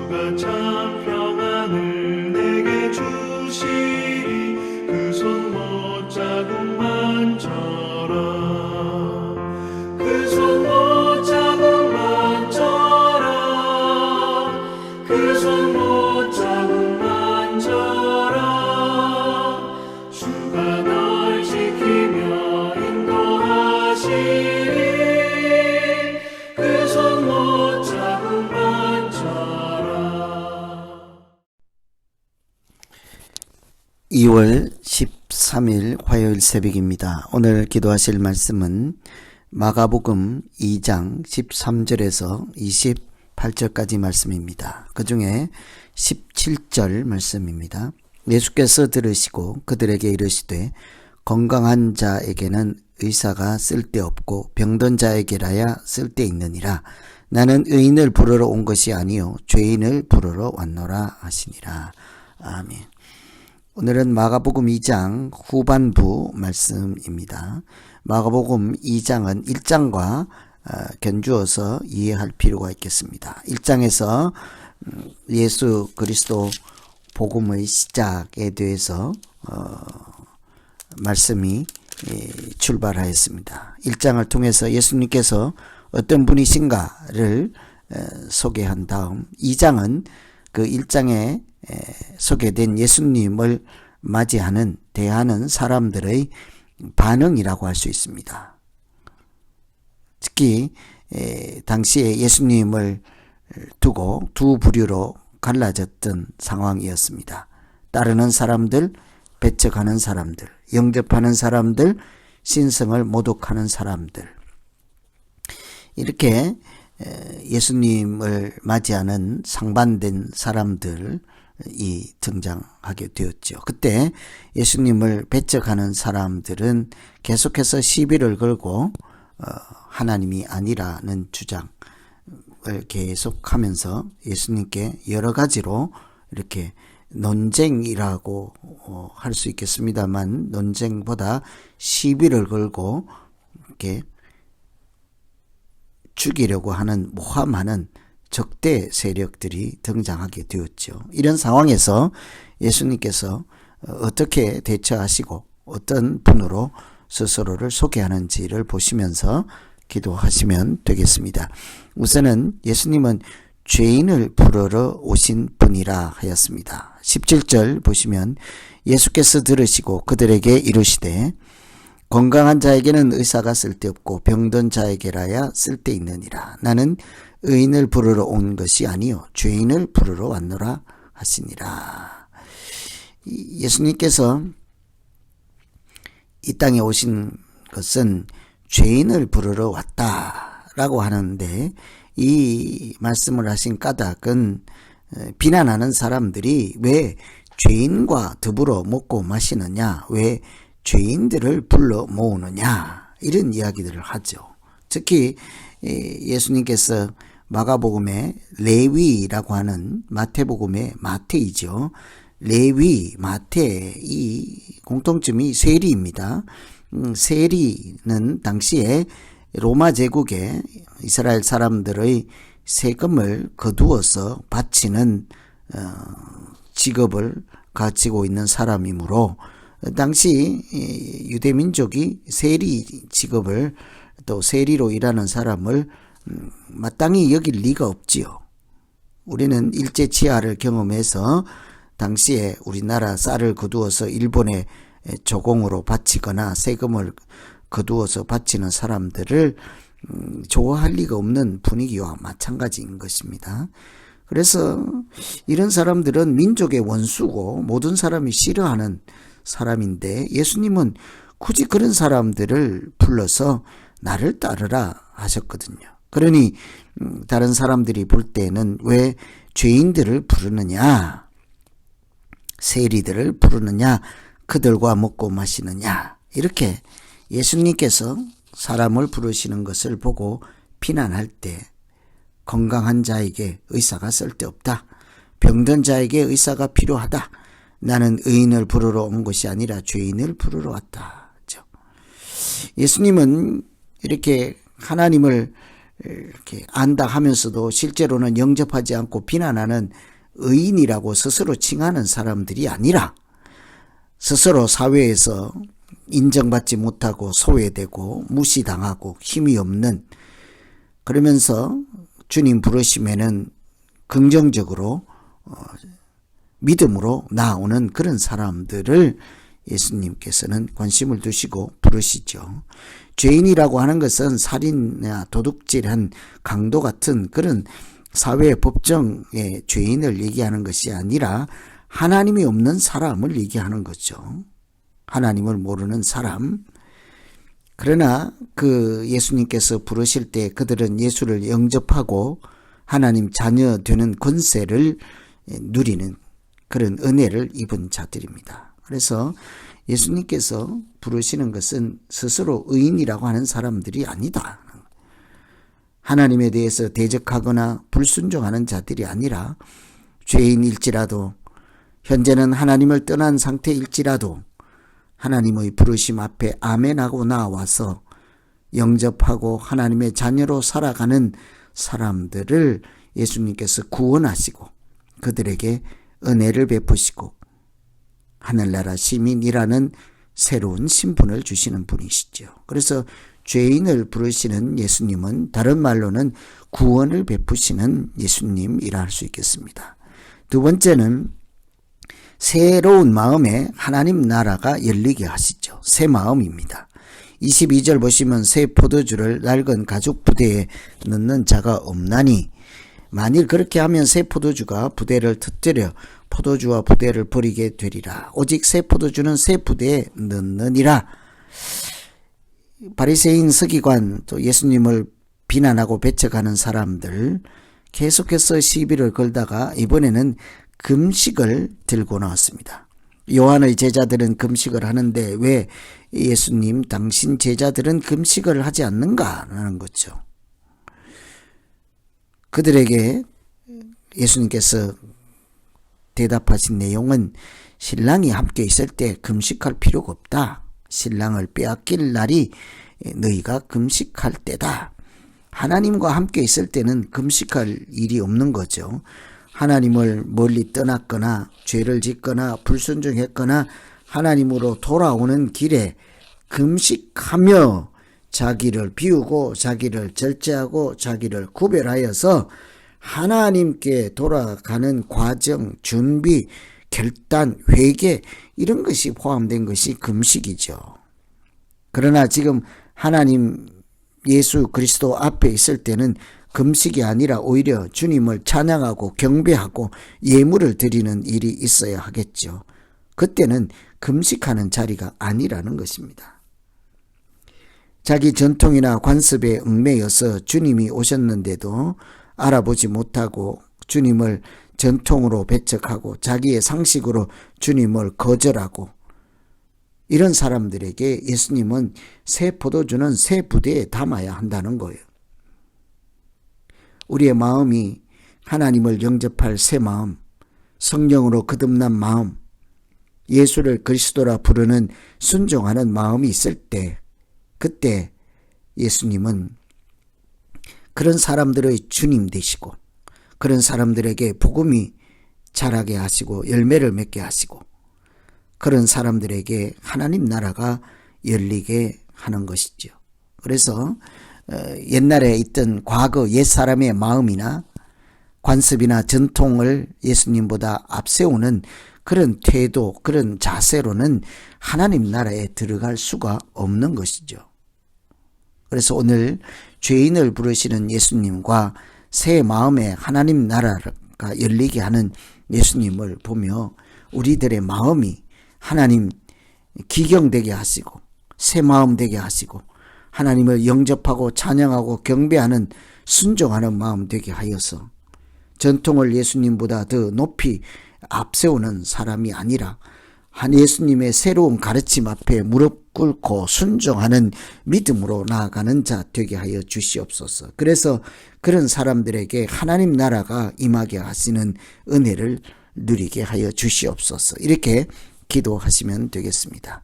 주가 참 평안을 내게 주시리. 그 손 못자국만 져라. 그 손 못자국만 져라. 그 손 못자국만 져라. 주가 널 지키며 인도하시리. 그 손 못자국만 져라. 2월 13일 화요일 새벽입니다. 오늘 기도하실 말씀은 마가복음 2장 13절에서 28절까지 말씀입니다. 그 중에 17절 말씀입니다. 예수께서 들으시고 그들에게 이르시되 건강한 자에게는 의사가 쓸데없고 병든 자에게라야 쓸데있느니라. 나는 의인을 부르러 온 것이 아니요 죄인을 부르러 왔노라 하시니라. 아멘. 오늘은 마가복음 2장 후반부 말씀입니다. 마가복음 2장은 1장과 견주어서 이해할 필요가 있겠습니다. 1장에서 예수 그리스도 복음의 시작에 대해서 말씀이 출발하였습니다. 1장을 통해서 예수님께서 어떤 분이신가를 소개한 다음 2장은 그 1장에 소개된 예수님을 맞이하는 대하는 사람들의 반응이라고 할 수 있습니다. 특히 당시에 예수님을 두고 두 부류로 갈라졌던 상황이었습니다. 따르는 사람들, 배척하는 사람들, 영접하는 사람들, 신성을 모독하는 사람들. 이렇게 예수님을 맞이하는 상반된 사람들이 등장하게 되었죠. 그때 예수님을 배척하는 사람들은 계속해서 시비를 걸고 하나님이 아니라는 주장을 계속하면서 예수님께 여러 가지로 이렇게 논쟁이라고 할 수 있겠습니다만 논쟁보다 시비를 걸고 이렇게 죽이려고 하는 모함하는 적대 세력들이 등장하게 되었죠. 이런 상황에서 예수님께서 어떻게 대처하시고 어떤 분으로 스스로를 소개하는지를 보시면서 기도하시면 되겠습니다. 우선은 예수님은 죄인을 부르러 오신 분이라 하였습니다. 17절 보시면 예수께서 들으시고 그들에게 이르시되 건강한 자에게는 의사가 쓸데없고 병든 자에게라야 쓸데있느니라. 나는 의인을 부르러 온 것이 아니요 죄인을 부르러 왔노라 하시니라. 예수님께서 이 땅에 오신 것은 죄인을 부르러 왔다라고 하는데 이 말씀을 하신 까닭은 비난하는 사람들이 왜 죄인과 더불어 먹고 마시느냐, 왜 죄인들을 불러 모으느냐, 이런 이야기들을 하죠. 특히 예수님께서 마가복음의 레위라고 하는 마태복음의 마태이죠. 레위, 마태 이 공통점이 세리입니다. 세리는 당시에 로마 제국에 이스라엘 사람들의 세금을 거두어서 바치는 직업을 가지고 있는 사람이므로 당시 유대민족이 세리 직업을 또 세리로 일하는 사람을 마땅히 여길 리가 없지요. 우리는 일제치하를 경험해서 당시에 우리나라 쌀을 거두어서 일본에 조공으로 바치거나 세금을 거두어서 바치는 사람들을 좋아할 리가 없는 분위기와 마찬가지인 것입니다. 그래서 이런 사람들은 민족의 원수고 모든 사람이 싫어하는 사람인데 예수님은 굳이 그런 사람들을 불러서 나를 따르라 하셨거든요. 그러니 다른 사람들이 볼 때는 왜 죄인들을 부르느냐, 세리들을 부르느냐, 그들과 먹고 마시느냐, 이렇게 예수님께서 사람을 부르시는 것을 보고 비난할 때 건강한 자에게 의사가 쓸데없다, 병든 자에게 의사가 필요하다, 나는 의인을 부르러 온 것이 아니라 죄인을 부르러 왔다. 예수님은 이렇게 하나님을 이렇게 안다 하면서도 실제로는 영접하지 않고 비난하는 의인이라고 스스로 칭하는 사람들이 아니라 스스로 사회에서 인정받지 못하고 소외되고 무시당하고 힘이 없는, 그러면서 주님 부르심에는 긍정적으로 믿음으로 나오는 그런 사람들을 예수님께서는 관심을 두시고 부르시죠. 죄인이라고 하는 것은 살인이나 도둑질한 강도 같은 그런 사회 법정의 죄인을 얘기하는 것이 아니라 하나님이 없는 사람을 얘기하는 거죠. 하나님을 모르는 사람. 그러나 그 예수님께서 부르실 때 그들은 예수를 영접하고 하나님 자녀 되는 권세를 누리는 그런 은혜를 입은 자들입니다. 그래서 예수님께서 부르시는 것은 스스로 의인이라고 하는 사람들이 아니다. 하나님에 대해서 대적하거나 불순종하는 자들이 아니라 죄인일지라도, 현재는 하나님을 떠난 상태일지라도 하나님의 부르심 앞에 아멘하고 나와서 영접하고 하나님의 자녀로 살아가는 사람들을 예수님께서 구원하시고 그들에게 은혜를 베푸시고 하늘나라 시민이라는 새로운 신분을 주시는 분이시죠. 그래서 죄인을 부르시는 예수님은 다른 말로는 구원을 베푸시는 예수님이라 할 수 있겠습니다. 두 번째는 새로운 마음에 하나님 나라가 열리게 하시죠. 새 마음입니다. 22절 보시면 새 포도주를 낡은 가죽 부대에 넣는 자가 없나니, 만일 그렇게 하면 새 포도주가 부대를 터뜨려 포도주와 부대를 버리게 되리라. 오직 새 포도주는 새 부대에 넣느니라. 바리새인 서기관, 또 예수님을 비난하고 배척하는 사람들 계속해서 시비를 걸다가 이번에는 금식을 들고 나왔습니다. 요한의 제자들은 금식을 하는데 왜 예수님 당신 제자들은 금식을 하지 않는가라는 거죠. 그들에게 예수님께서 대답하신 내용은 신랑이 함께 있을 때 금식할 필요가 없다. 신랑을 빼앗길 날이 너희가 금식할 때다. 하나님과 함께 있을 때는 금식할 일이 없는 거죠. 하나님을 멀리 떠났거나 죄를 짓거나 불순종했거나 하나님으로 돌아오는 길에 금식하며 자기를 비우고 자기를 절제하고 자기를 구별하여서 하나님께 돌아가는 과정, 준비, 결단, 회개, 이런 것이 포함된 것이 금식이죠. 그러나 지금 하나님 예수 그리스도 앞에 있을 때는 금식이 아니라 오히려 주님을 찬양하고 경배하고 예물을 드리는 일이 있어야 하겠죠. 그때는 금식하는 자리가 아니라는 것입니다. 자기 전통이나 관습에 얽매여서 주님이 오셨는데도 알아보지 못하고 주님을 전통으로 배척하고 자기의 상식으로 주님을 거절하고 이런 사람들에게 예수님은 새 포도주는 새 부대에 담아야 한다는 거예요. 우리의 마음이 하나님을 영접할 새 마음, 성령으로 거듭난 마음, 예수를 그리스도라 부르는 순종하는 마음이 있을 때, 그때 예수님은 그런 사람들의 주님 되시고 그런 사람들에게 복음이 자라게 하시고 열매를 맺게 하시고 그런 사람들에게 하나님 나라가 열리게 하는 것이죠. 그래서 옛날에 있던 과거 옛사람의 마음이나 관습이나 전통을 예수님보다 앞세우는 그런 태도, 그런 자세로는 하나님 나라에 들어갈 수가 없는 것이죠. 그래서 오늘 죄인을 부르시는 예수님과 새 마음에 하나님 나라가 열리게 하는 예수님을 보며 우리들의 마음이 하나님 기경되게 하시고 새 마음 되게 하시고 하나님을 영접하고 찬양하고 경배하는 순종하는 마음 되게 하여서 전통을 예수님보다 더 높이 앞세우는 사람이 아니라 한 예수님의 새로운 가르침 앞에 무릎 꿇고 순종하는 믿음으로 나아가는 자 되게 하여 주시옵소서. 그래서 그런 사람들에게 하나님 나라가 임하게 하시는 은혜를 누리게 하여 주시옵소서. 이렇게 기도하시면 되겠습니다.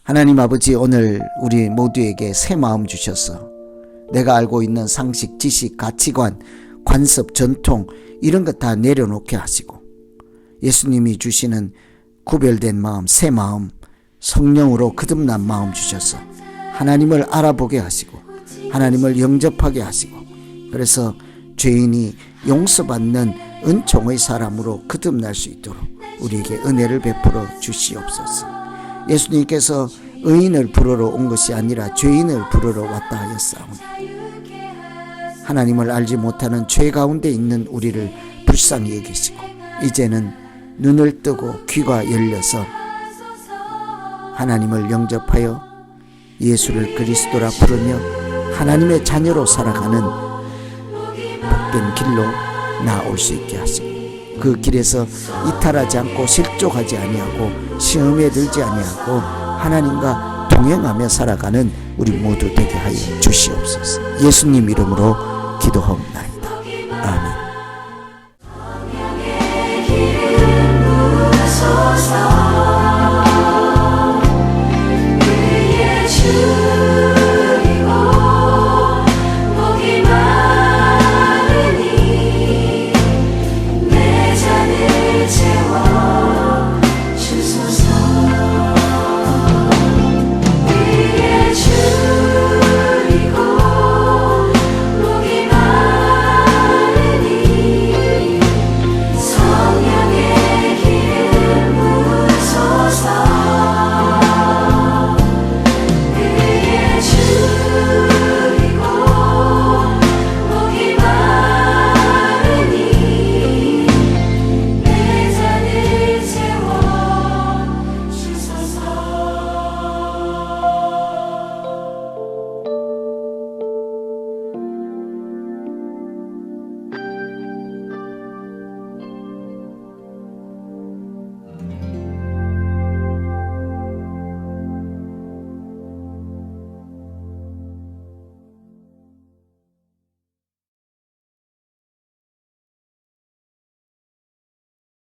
하나님 아버지, 오늘 우리 모두에게 새 마음 주셔서 내가 알고 있는 상식, 지식, 가치관, 관습, 전통 이런 것 다 내려놓게 하시고 예수님이 주시는 구별된 마음, 새 마음, 성령으로 거듭난 마음 주셔서 하나님을 알아보게 하시고 하나님을 영접하게 하시고 그래서 죄인이 용서받는 은총의 사람으로 거듭날 수 있도록 우리에게 은혜를 베풀어 주시옵소서. 예수님께서 의인을 부르러 온 것이 아니라 죄인을 부르러 왔다 하였사오니 하나님을 알지 못하는 죄 가운데 있는 우리를 불쌍히 여기시고 이제는 눈을 뜨고 귀가 열려서 하나님을 영접하여 예수를 그리스도라 부르며 하나님의 자녀로 살아가는 복된 길로 나아올 수 있게 하시고 그 길에서 이탈하지 않고 실족하지 아니하고 시험에 들지 아니하고 하나님과 동행하며 살아가는 우리 모두 되게 하여 주시옵소서. 예수님 이름으로 기도하옵나이다. 아멘.